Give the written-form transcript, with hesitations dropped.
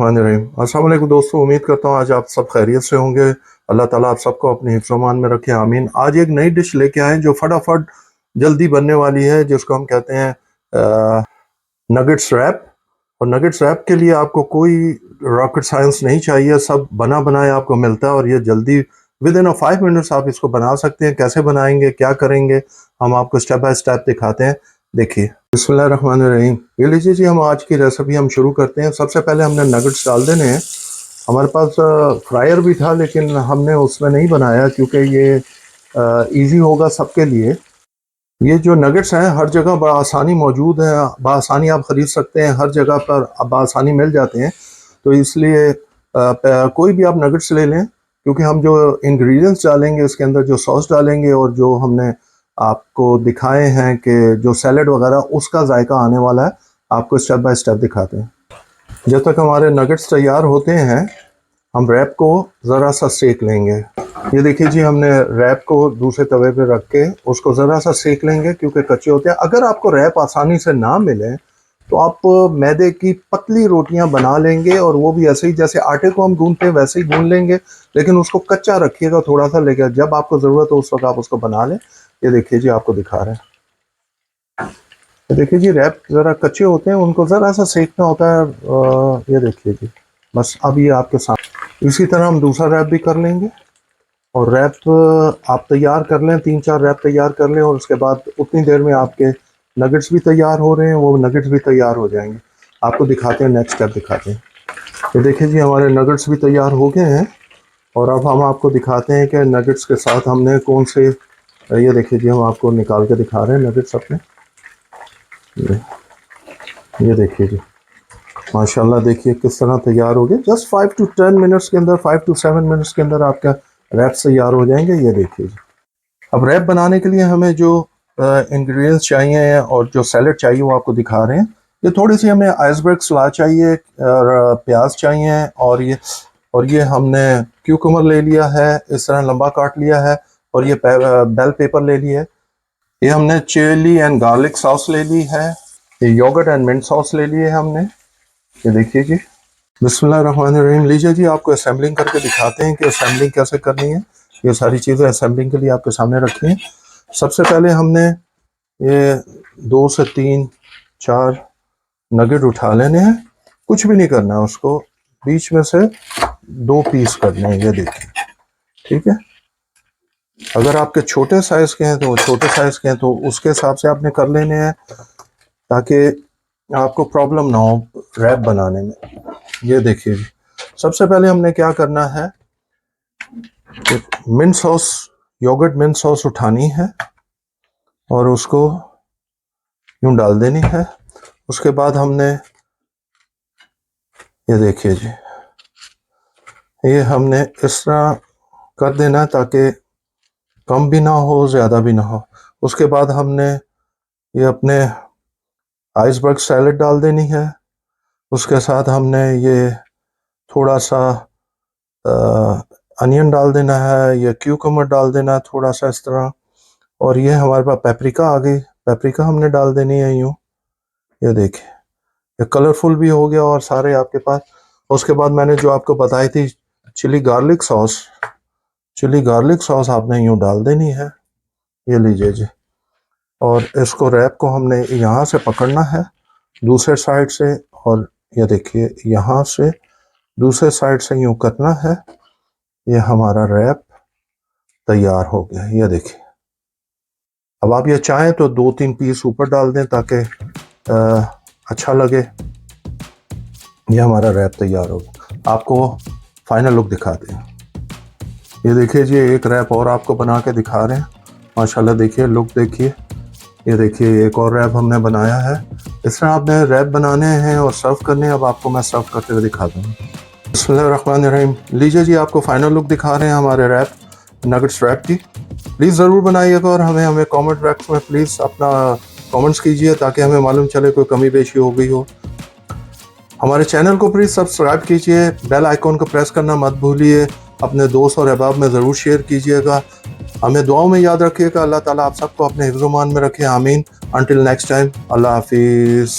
बिस्मिल्लाहिर्रहमानिर्रहीम। अस्सलाम वालेकुम दोस्तों, उम्मीद करता हूँ आज आप सब खैरियत से होंगे। अल्लाह ताला आप सबको अपने हिफ्ज़-ओ-मान में रखे, आमीन। आज एक नई डिश लेके आए जो फटाफट जल्दी बनने वाली है, जिसको हम कहते हैं नगेट्स रैप। और नगेट्स रैप के लिए आपको कोई रॉकेट साइंस नहीं चाहिए, सब बना बनाया आपको मिलता है और ये जल्दी विद इन 5 मिनट्स आप इसको बना सकते हैं। कैसे बनाएंगे, क्या करेंगे, हम आपको स्टेप बाय स्टेप दिखाते हैं। देखिए, बिस्मिल्लाहिर्रहमानिर्रहीम। ये लीजिए जी, हम आज की रेसिपी हम शुरू करते हैं। सबसे पहले हमने नगेट्स डाल देने हैं। हमारे पास फ्रायर भी था, लेकिन हमने उसमें नहीं बनाया क्योंकि ये इजी होगा सबके लिए। ये जो नगेट्स हैं हर जगह बआसानी मौजूद है, बआसानी आप ख़रीद सकते हैं, हर जगह पर बआसानी मिल जाते हैं। तो इसलिए कोई भी आप नगेट्स ले लें, क्योंकि हम जो इंग्रेडिएंट्स डालेंगे इसके अंदर, जो सॉस डालेंगे और जो हमने आपको दिखाए हैं कि जो सैलड वगैरह, उसका जायका आने वाला है। आपको स्टेप बाय स्टेप दिखाते हैं। जब तक हमारे नगेट्स तैयार होते हैं, हम रैप को ज़रा सा सेक लेंगे। ये देखिए जी, हमने रैप को दूसरे तवे पे रख के उसको ज़रा सा सेक लेंगे, क्योंकि कच्चे होते हैं। अगर आपको रैप आसानी से ना मिले तो आप मैदे की पतली रोटियां बना लेंगे, और वो भी ऐसे ही जैसे आटे को हम गूंथते हैं वैसे ही गूंथ लेंगे, लेकिन उसको कच्चा रखिएगा थोड़ा सा, लेकर जब आपको ज़रूरत हो उस वक्त आप उसको बना लें। ये देखिए जी, आपको दिखा रहे हैं। ये देखिए जी, रैप ज़रा कच्चे होते हैं, उनको ज़रा सा सेकना होता है। ये देखिए जी, बस अब ये आपके साथ। इसी तरह हम दूसरा रैप भी कर लेंगे, और रैप आप तैयार कर लें, 3-4 रैप तैयार कर लें, और उसके बाद उतनी देर में आपके नगेट्स भी तैयार हो रहे हैं, वो नगेट्स भी तैयार हो जाएंगे। आपको दिखाते हैं, नेक्स्ट स्टेप दिखाते हैं। तो देखिए जी, हमारे नगेट्स भी तैयार हो गए हैं, और अब हम आपको दिखाते हैं कि नगेट्स के साथ हमने कौन से, ये देखिए जी, हम आपको निकाल के दिखा रहे हैं नगेट्स अपने। ये देखिए जी, माशाल्लाह, देखिए किस तरह तैयार हो गए। जस्ट 5 to 10 मिनट्स के अंदर, 5 to 7 मिनट्स के अंदर आपका रैप तैयार हो जाएंगे। ये देखिए जी, अब रैप बनाने के लिए हमें जो इंग्रेडिएंट्स चाहिए और जो सैलड चाहिए वो आपको दिखा रहे हैं। ये थोड़ी सी हमें आइसबर्ग सलाद चाहिए, और प्याज चाहिए, और ये हमने क्यूकम्बर ले लिया है, इस तरह लंबा काट लिया है, और ये बेल पेपर ले लिया है। ये हमने चिली एंड गार्लिक सॉस ले ली है। ये योगर्ट एंड मिंट सॉस ले लिए हमने। ये देखिए जी, बिस्मिल्लाहिर्रहमानिर्रहीम। लीजिए जी, आपको असेंबलिंग करके दिखाते हैं कि असेंबलिंग कैसे करनी है। ये सारी चीज़ें असेंबलिंग के लिए आपके सामने रखी हैं। सबसे पहले हमने ये 2 से 3, 4 नगेट उठा लेने हैं। कुछ भी नहीं करना है, उसको बीच में से 2 पीस करना है। ये देखिए, ठीक है। अगर आपके छोटे साइज़ के हैं तो छोटे साइज़ के हैं तो उसके हिसाब से आपने कर लेने हैं, ताकि आपको प्रॉब्लम ना हो रैप बनाने में। ये देखिए जी, सबसे पहले हमने क्या करना है, mint sauce, yogurt mint sauce उठानी है और उसको यूं डाल देनी है। उसके बाद हमने, ये देखिए जी, ये हमने इस तरह कर देना ताकि कम भी ना हो, ज़्यादा भी ना हो। उसके बाद हमने ये अपने आइसबर्ग सैलड डाल देनी है। उसके साथ हमने ये थोड़ा सा अनियन डाल देना है, या क्यूकम्बर डाल देना है थोड़ा सा, इस तरह। और ये हमारे पास पेपरिका आ गई, पेपरिका हमने डाल देनी है यूँ। ये देखिए, ये कलरफुल भी हो गया और सारे आपके पास। उसके बाद मैंने जो आपको बताई थी chilli garlic sauce, chilli garlic sauce आपने यूँ डाल देनी है। ये लीजिए जी, और इसको रैप को हमने यहाँ से पकड़ना है दूसरे साइड से, और ये देखिए यहाँ से दूसरे साइड से यूँ करना है। ये हमारा रैप तैयार हो गया। ये देखिए, अब आप ये चाहें तो 2-3 पीस ऊपर डाल दें ताकि अच्छा लगे। ये हमारा रैप तैयार हो गया। आपको फाइनल लुक दिखाते हैं। ये देखिए जी, एक रैप और आपको बना के दिखा रहे हैं। माशाल्लाह, देखिए लुक देखिए। ये देखिए, एक और रैप हमने बनाया है। इस तरह आपने रैप बनाने हैं और सर्व करने हैं। अब आपको मैं सर्व करते हुए दिखा दूँ। बिस्मिल्लाहिर्रहमानिर्रहीम। लीजिए जी, आपको फाइनल लुक दिखा रहे हैं हमारे रैप, नगेट्स रैप की। प्लीज़ ज़रूर बनाइएगा, और हमें कमेंट बॉक्स में प्लीज़ अपना कमेंट्स कीजिए ताकि हमें मालूम चले कोई कमी बेशी हो गई हो। हमारे चैनल को प्लीज़ सब्सक्राइब कीजिए, बेल आइकॉन को प्रेस करना मत भूलिए। अपने दोस्त और अहबाब में ज़रूर शेयर कीजिएगा। हमें दुआओं में याद रखिएगा। अल्लाह ताला आप सबको अपने हिफ्ज़-ओ-मान में रखे, आमीन। अंटिल नेक्स्ट टाइम, अल्लाह हाफिज़।